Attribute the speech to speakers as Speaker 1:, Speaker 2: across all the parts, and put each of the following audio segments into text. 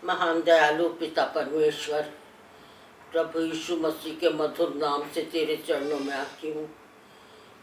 Speaker 1: महान दयालु पिता परमेश्वर, प्रभु यीशु मसीह के मधुर नाम से तेरे चरणों में आती हूँ।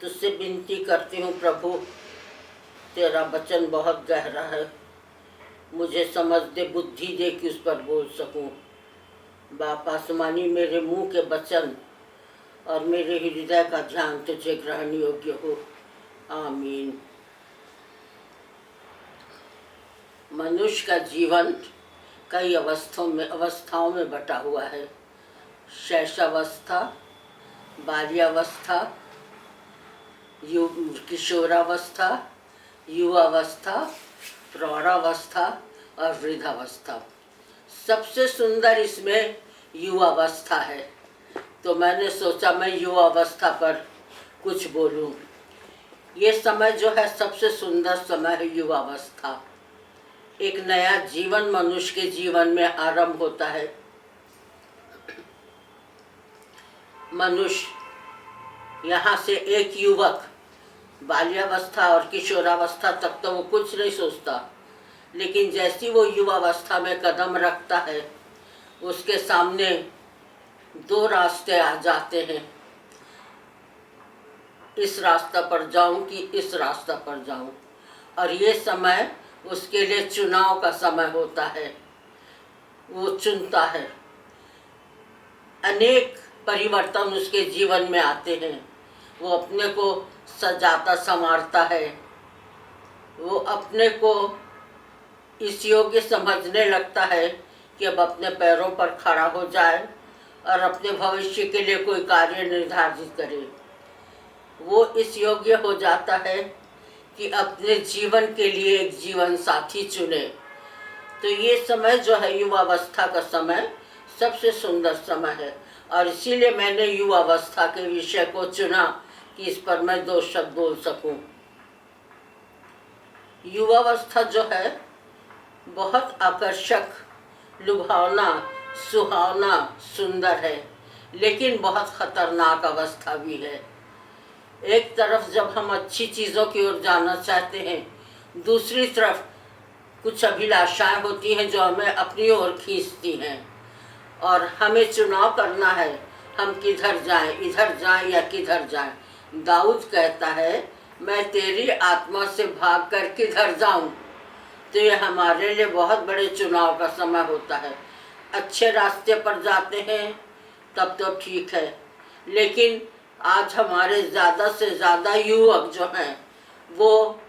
Speaker 1: तुझसे विनती करती हूँ प्रभु, तेरा वचन बहुत गहरा है, मुझे समझ दे, बुद्धि दे कि उस पर बोल सकूँ। बाप आसमानी, मेरे मुंह के वचन और मेरे हृदय का ध्यान तुझे ग्रहण योग्य हो। आमीन। मनुष्य का जीवन कई अवस्थाओं में बटा हुआ है। शैशवावस्था, बाल्यावस्था, किशोरावस्था, युवावस्था, प्रौढ़ावस्था और वृद्धावस्था। सबसे सुंदर इसमें युवावस्था है, तो मैंने सोचा मैं युवावस्था पर कुछ बोलूं। ये समय जो है सबसे सुंदर समय है युवावस्था। एक नया जीवन मनुष्य के जीवन में आरंभ होता है। मनुष्य यहाँ से एक युवक बाल्यावस्था और किशोरावस्था तक तो वो कुछ नहीं सोचता, लेकिन जैसी वो युवावस्था में कदम रखता है उसके सामने दो रास्ते आ जाते हैं, इस रास्ता पर जाऊं कि इस रास्ता पर जाऊं। और ये समय उसके लिए चुनाव का समय होता है। वो चुनता है। अनेक परिवर्तन उसके जीवन में आते हैं। वो अपने को सजाता संवारता है। वो अपने को इस योग्य समझने लगता है कि अब अपने पैरों पर खड़ा हो जाए और अपने भविष्य के लिए कोई कार्य निर्धारित करे। वो इस योग्य हो जाता है कि अपने जीवन के लिए एक जीवन साथी चुने। तो ये समय जो है युवावस्था का समय सबसे सुंदर समय है, और इसीलिए मैंने युवावस्था के विषय को चुना कि इस पर मैं दो शब्द बोल सकूं। युवावस्था जो है बहुत आकर्षक, लुभावना, सुहावना, सुंदर है, लेकिन बहुत खतरनाक अवस्था भी है। एक तरफ जब हम अच्छी चीज़ों की ओर जाना चाहते हैं, दूसरी तरफ कुछ अभिलाषाएं होती हैं जो हमें अपनी ओर खींचती हैं, और हमें चुनाव करना है हम किधर जाएं, इधर जाएं या किधर जाएं। दाऊद कहता है, मैं तेरी आत्मा से भागकर किधर जाऊं। तो ये हमारे लिए बहुत बड़े चुनाव का समय होता है। अच्छे रास्ते पर जाते हैं तब तो ठीक है, लेकिन आज हमारे ज़्यादा से ज़्यादा युवक जो हैं वो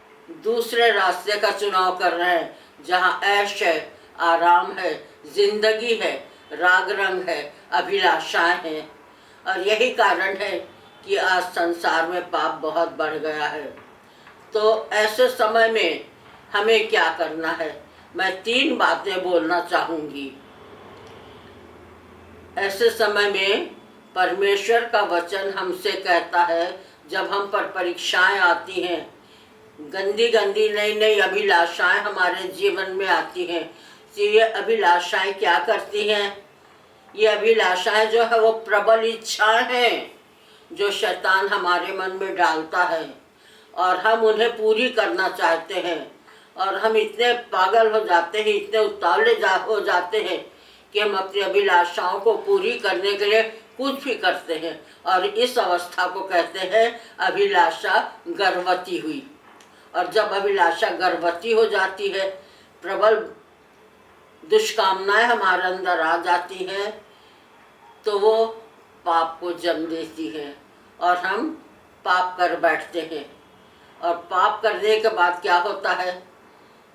Speaker 1: दूसरे रास्ते का चुनाव कर रहे हैं, जहाँ ऐश है, आराम है, जिंदगी है, राग रंग है, अभिलाषाएं हैं। और यही कारण है कि आज संसार में पाप बहुत बढ़ गया है। तो ऐसे समय में हमें क्या करना है, मैं 3 बातें बोलना चाहूँगी। ऐसे समय में परमेश्वर का वचन हमसे कहता है, जब हम पर परीक्षाएं आती हैं, गंदी गंदी नई नई अभिलाषाएं हमारे जीवन में आती हैं, तो ये अभिलाषाएं क्या करती हैं? ये अभिलाषाएं जो है वो प्रबल इच्छाएं हैं जो शैतान हमारे मन में डालता है, और हम उन्हें पूरी करना चाहते हैं। और हम इतने पागल हो जाते हैं, इतने उतावले हो जाते हैं कि हम अपनी अभिलाषाओं को पूरी करने के लिए कुछ भी करते हैं, और इस अवस्था को कहते हैं अभिलाषा गर्भवती हुई। और जब अभिलाषा गर्भवती हो जाती है, प्रबल दुष्कामनाएं हमारे अंदर आ जाती हैं, तो वो पाप को जन्म देती हैं और हम पाप कर बैठते हैं। और पाप करने के बाद क्या होता है,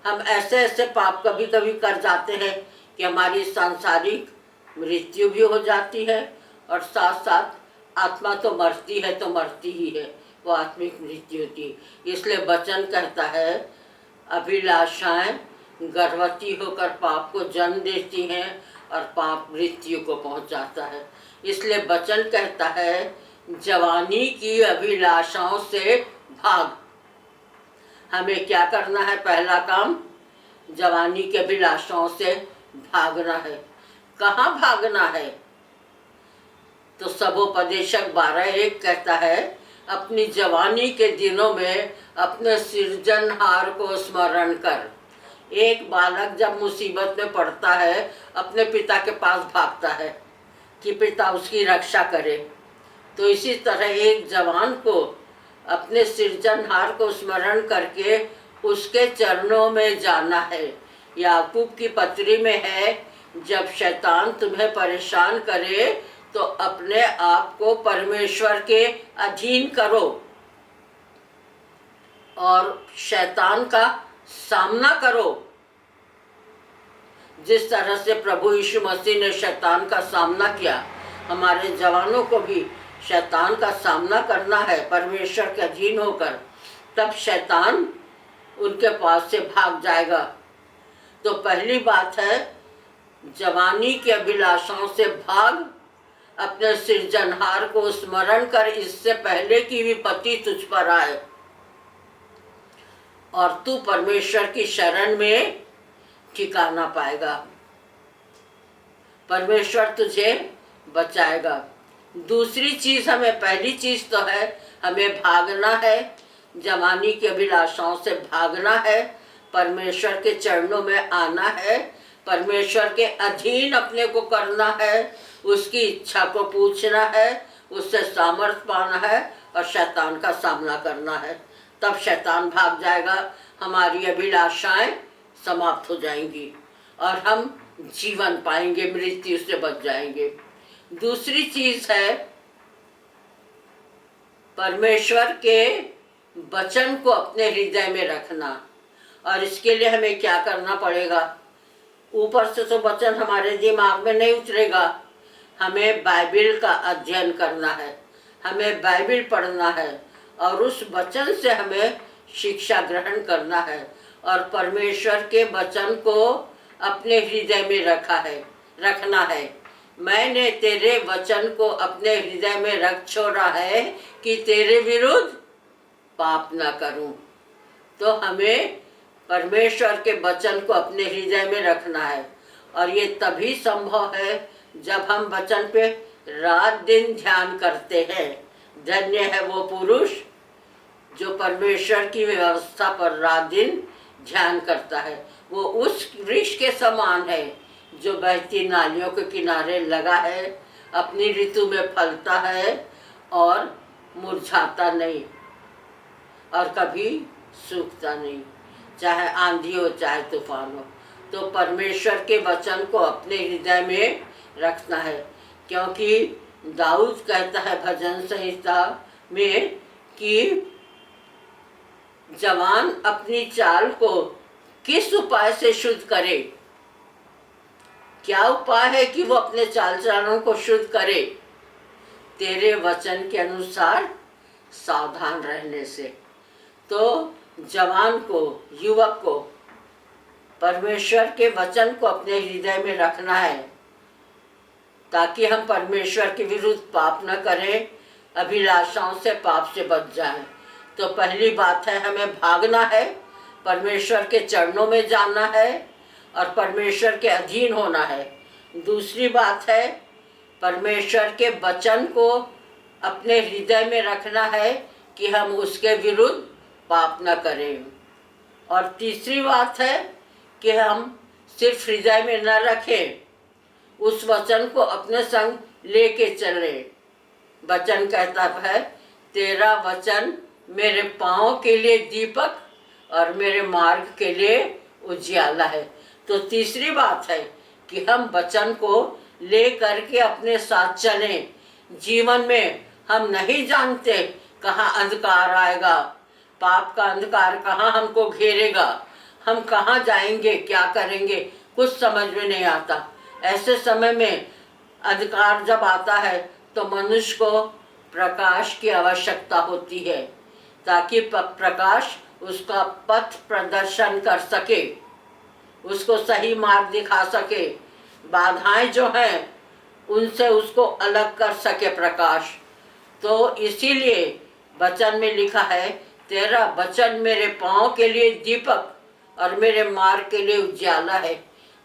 Speaker 1: हम ऐसे ऐसे पाप कभी कभी कर जाते हैं कि हमारी सांसारिक मृत्यु भी हो जाती है, और साथ साथ आत्मा तो मरती है, तो मरती ही है, वो आत्मिक मृत्यु होती है। इसलिए वचन कहता है अभिलाषाएं गर्भवती होकर पाप को जन्म देती हैं और पाप मृत्यु को पहुंचाता है। इसलिए वचन कहता है जवानी की अभिलाषाओं से भाग। हमें क्या करना है? पहला काम जवानी के अभिलाषाओं से भागना है। कहाँ भागना है? तो सबोपदेशक 12:1 कहता है, अपनी जवानी के दिनों में अपने सृजनहार को स्मरण कर। एक बालक जब मुसीबत में पड़ता है अपने पिता के पास भागता है कि पिता उसकी रक्षा करे। तो इसी तरह एक जवान को अपने सृजनहार को स्मरण करके उसके चरणों में जाना है। याकूब की पत्री में है, जब शैतान तुम्हें परेशान करे तो अपने आप को परमेश्वर के अधीन करो और शैतान का सामना करो। जिस तरह से प्रभु यीशु मसीह ने शैतान का सामना किया, हमारे जवानों को भी शैतान का सामना करना है परमेश्वर के अधीन होकर, तब शैतान उनके पास से भाग जाएगा। तो पहली बात है, जवानी की अभिलाषाओं से भाग, अपने सृजनहार को स्मरण कर इससे पहले की विपत्ति तुझ पर आए और तू परमेश्वर की शरण में ठिकाना पाएगा। परमेश्वर तुझे बचाएगा। दूसरी चीज हमें, पहली चीज तो है हमें भागना है, जवानी की अभिलाषाओं से भागना है, परमेश्वर के चरणों में आना है, परमेश्वर के अधीन अपने को करना है, उसकी इच्छा को पूछना है, उससे सामर्थ्य पाना है और शैतान का सामना करना है। तब शैतान भाग जाएगा, हमारी अभिलाषाएं समाप्त हो जाएंगी और हम जीवन पाएंगे, मृत्यु से बच जाएंगे। दूसरी चीज है परमेश्वर के वचन को अपने हृदय में रखना। और इसके लिए हमें क्या करना पड़ेगा? ऊपर से तो वचन हमारे दिमाग में नहीं उतरेगा, हमें बाइबिल का अध्ययन करना है, हमें बाइबिल पढ़ना है और उस वचन से हमें शिक्षा ग्रहण करना है और परमेश्वर के वचन को अपने हृदय में रखना है। मैंने तेरे वचन को अपने हृदय में रख छोड़ा है कि तेरे विरुद्ध पाप ना करूं। तो हमें परमेश्वर के वचन को अपने हृदय में रखना है और ये तभी संभव है जब हम वचन पे रात दिन ध्यान करते हैं। धन्य है वो पुरुष जो परमेश्वर की व्यवस्था पर रात दिन ध्यान करता है। वो उस वृक्ष के समान है जो बहती नालियों के किनारे लगा है, अपनी ऋतु में फलता है और मुरझाता नहीं और कभी सूखता नहीं, चाहे आंधी हो चाहे तूफान हो। तो परमेश्वर के वचन को अपने हृदय में रखना है, क्योंकि दाऊद कहता है भजन संहिता में कि जवान अपनी चाल को किस उपाय से शुद्ध करे। क्या उपाय है कि वो अपने चाल चलनों को शुद्ध करे? तेरे वचन के अनुसार सावधान रहने से। तो जवान को, युवक को परमेश्वर के वचन को अपने हृदय में रखना है ताकि हम परमेश्वर के विरुद्ध पाप न करें, अभिलाषाओं से पाप से बच जाएं। तो पहली बात है हमें भागना है, परमेश्वर के चरणों में जाना है और परमेश्वर के अधीन होना है। दूसरी बात है परमेश्वर के वचन को अपने हृदय में रखना है कि हम उसके विरुद्ध पाप न करें। और तीसरी बात है कि हम सिर्फ हृदय में न रखें, उस वचन को अपने संग लेके चलें। वचन कहता है तेरा वचन मेरे पाँव के लिए दीपक और मेरे मार्ग के लिए उजियाला है। तो तीसरी बात है कि हम वचन को ले करके अपने साथ चलें। जीवन में हम नहीं जानते कहाँ अंधकार आएगा, पाप का अंधकार कहाँ हमको घेरेगा, हम कहाँ जाएंगे, क्या करेंगे, कुछ समझ में नहीं आता। ऐसे समय में अंधकार जब आता है तो मनुष्य को प्रकाश की आवश्यकता होती है ताकि प्रकाश उसका पथ प्रदर्शन कर सके, उसको सही मार्ग दिखा सके, बाधाएं जो हैं उनसे उसको अलग कर सके प्रकाश। तो इसीलिए वचन में लिखा है तेरा वचन मेरे पाँव के लिए दीपक और मेरे मार्ग के लिए उजियाला है।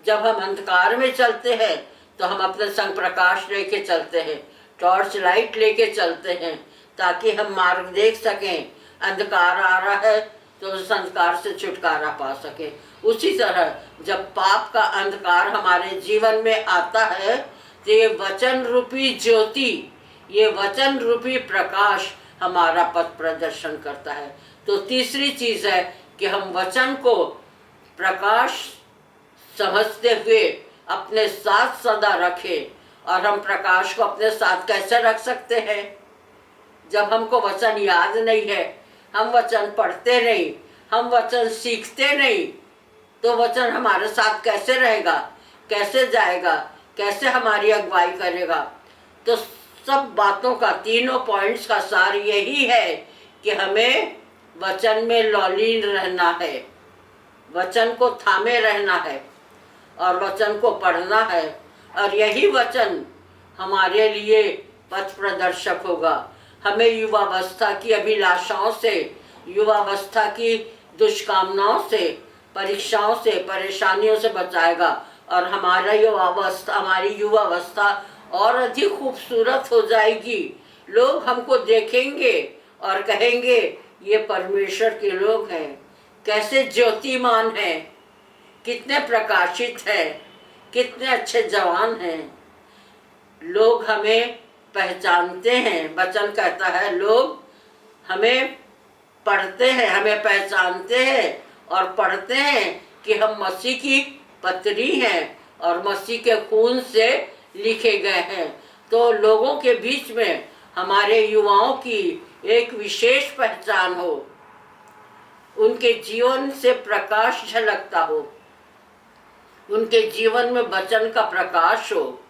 Speaker 1: जब हम अंधकार में चलते हैं तो हम अपने संग प्रकाश लेके चलते हैं, टॉर्च लाइट लेके चलते हैं ताकि हम मार्ग देख सकें। अंधकार आ रहा है तो उस अंधकार से छुटकारा पा सके। उसी तरह जब पाप का अंधकार हमारे जीवन में आता है तो ये वचन रूपी ज्योति, ये वचन रूपी प्रकाश हमारा पथ प्रदर्शन करता है। तो तीसरी चीज़ है कि हम वचन को प्रकाश समझते हुए अपने साथ सदा रखें। और हम प्रकाश को अपने साथ कैसे रख सकते हैं? जब हमको वचन याद नहीं है, हम वचन पढ़ते नहीं, हम वचन सीखते नहीं, तो वचन हमारे साथ कैसे रहेगा, कैसे जाएगा, कैसे हमारी अगुवाई करेगा? तो सब बातों का, तीनों पॉइंट्स का सार यही है कि हमें वचन में लौलीन रहना है, वचन को थामे रहना है और वचन को पढ़ना है। और यही वचन हमारे लिए पथ प्रदर्शक होगा। हमें युवावस्था की अभिलाषाओं से, युवावस्था की दुष्कामनाओं से, परीक्षाओं से, परेशानियों से बचाएगा और हमारी युवावस्था और अधिक खूबसूरत हो जाएगी। लोग हमको देखेंगे और कहेंगे ये परमेश्वर के लोग हैं, कैसे ज्योतिमान हैं, कितने प्रकाशित हैं, कितने अच्छे जवान हैं। लोग हमें पहचानते हैं। वचन कहता है लोग हमें पढ़ते हैं, हमें पहचानते हैं और पढ़ते हैं कि हम मसीह की पत्री हैं और मसीह के खून से लिखे गए हैं। तो लोगों के बीच में हमारे युवाओं की एक विशेष पहचान हो, उनके जीवन से प्रकाश झलकता हो, उनके जीवन में वचन का प्रकाश हो,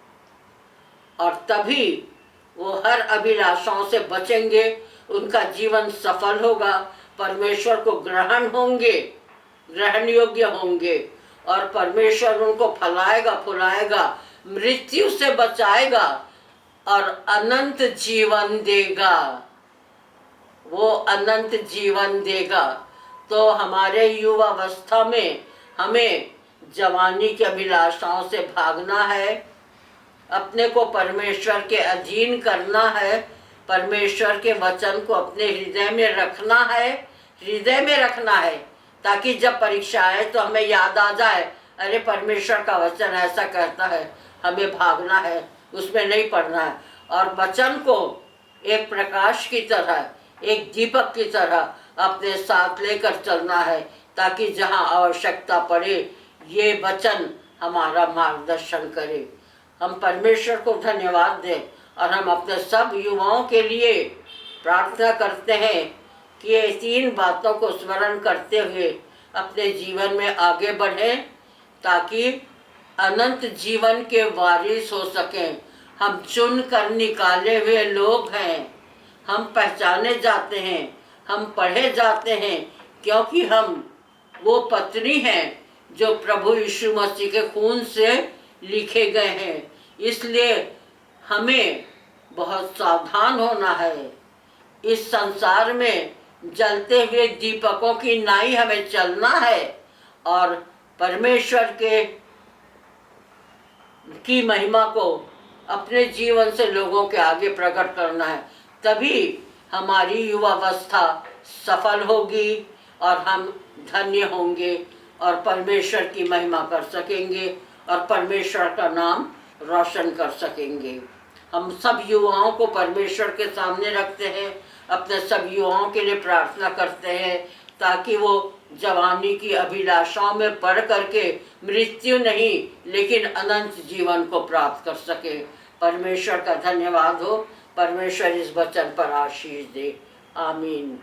Speaker 1: और तभी वो हर अभिलाषाओं से बचेंगे, उनका जीवन सफल होगा, परमेश्वर को ग्रहण होंगे, ग्रहण योग्य होंगे और परमेश्वर उनको फलाएगा, फुलाएगा, मृत्यु से बचाएगा और अनंत जीवन देगा। वो अनंत जीवन देगा। तो हमारे युवावस्था में हमें जवानी की अभिलाषाओं से भागना है, अपने को परमेश्वर के अधीन करना है, परमेश्वर के वचन को अपने हृदय में रखना है, हृदय में रखना है, ताकि जब परीक्षा आए तो हमें याद आ जाए, अरे परमेश्वर का वचन ऐसा कहता है, हमें भागना है, उसमें नहीं पड़ना है। और वचन को एक प्रकाश की तरह, एक दीपक की तरह अपने साथ लेकर चलना है, ताकि जहाँ आवश्यकता पड़े ये वचन हमारा मार्गदर्शन करे। हम परमेश्वर को धन्यवाद दें और हम अपने सब युवाओं के लिए प्रार्थना करते हैं कि ये तीन बातों को स्मरण करते हुए अपने जीवन में आगे बढ़ें, ताकि अनंत जीवन के वारिस हो सकें। हम चुन कर निकाले हुए लोग हैं, हम पहचाने जाते हैं, हम पढ़े जाते हैं, क्योंकि हम वो पत्री हैं जो प्रभु यीशु मसीह के खून से लिखे गए हैं। इसलिए हमें बहुत सावधान होना है। इस संसार में जलते हुए दीपकों की नाई हमें चलना है और परमेश्वर की महिमा को अपने जीवन से लोगों के आगे प्रकट करना है। तभी हमारी युवावस्था सफल होगी और हम धन्य होंगे और परमेश्वर की महिमा कर सकेंगे और परमेश्वर का नाम रोशन कर सकेंगे। हम सब युवाओं को परमेश्वर के सामने रखते हैं, अपने सब युवाओं के लिए प्रार्थना करते हैं, ताकि वो जवानी की अभिलाषाओं में पड़ करके मृत्यु नहीं लेकिन अनंत जीवन को प्राप्त कर सके। परमेश्वर का धन्यवाद हो। परमेश्वर इस वचन पर आशीष दे। आमीन।